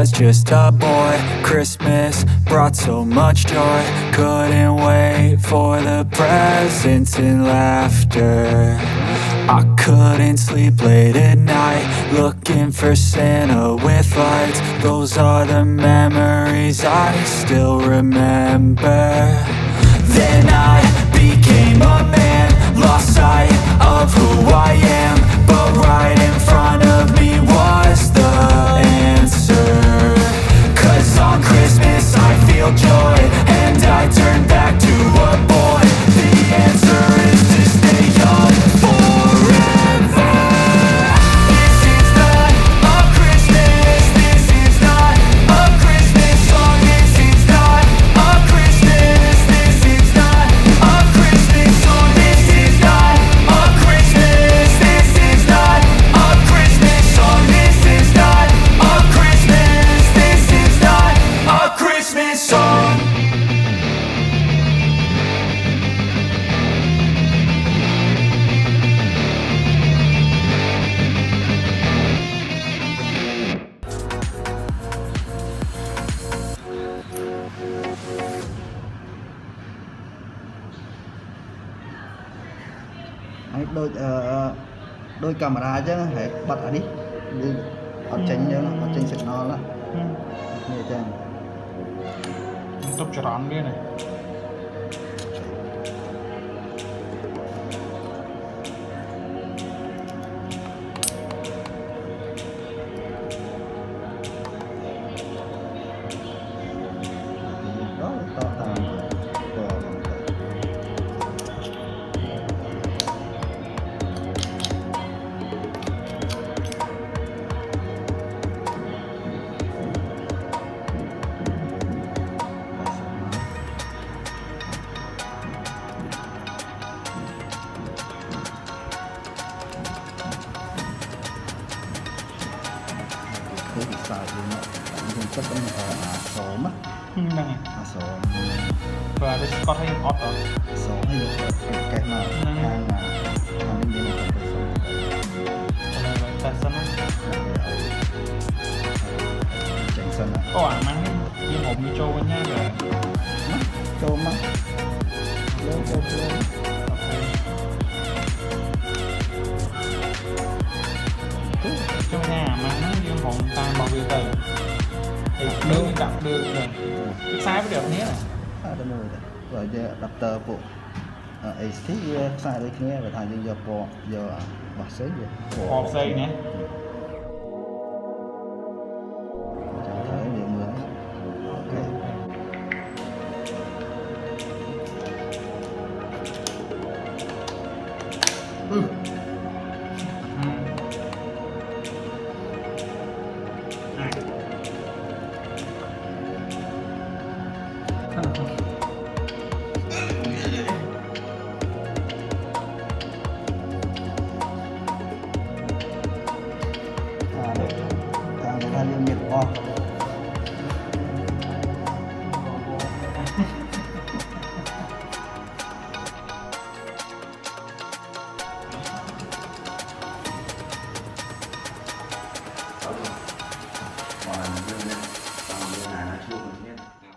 was just a boy. Christmas brought so much joy. Couldn't wait for the presents and laughter. I couldn't sleep late at night, looking for Santa with lights. Those are the memories I still remember. Then I became a man, lost sight of who I am. But right in front of me was the answer. 'Cause on Christmas I feel joy, and I turn back to a boy. The answer is to stay young forever. This is not a Christmas, this is not a Christmas song. This is not a Christmas, this is not a Christmas song. This is not a Christmas, this is not a Christmas song. This is not a Christmas, this is not a Christmas song. Hãy đôi camera chứ hãy bật ở đi ở trên chứ ở trên signal đó như thế Tục tròn đi này. đó to tàn cái bị xài gì nữa mình chất cái số á Này. số Và đây có thêm ọt rồi. số hay được cái mà hàng mà mình đi một cái số Tại sao nó? tránh sân á Có ảnh mang đi hộp mì trâu với nha rồi. châu mắt lên Trong nhà mà nó đi hộp ta bảo vệ tử. Thì đưa đặt đưa rồi. Cái sai với được nhé. ada mulu rồi dia adapter bộ AC xài đây kia và thành giờ bộ giờ bật sấy giờ Hộp xây nhé. chẳng thấy điều mười ok đây thằng người ta liên nhiệt bo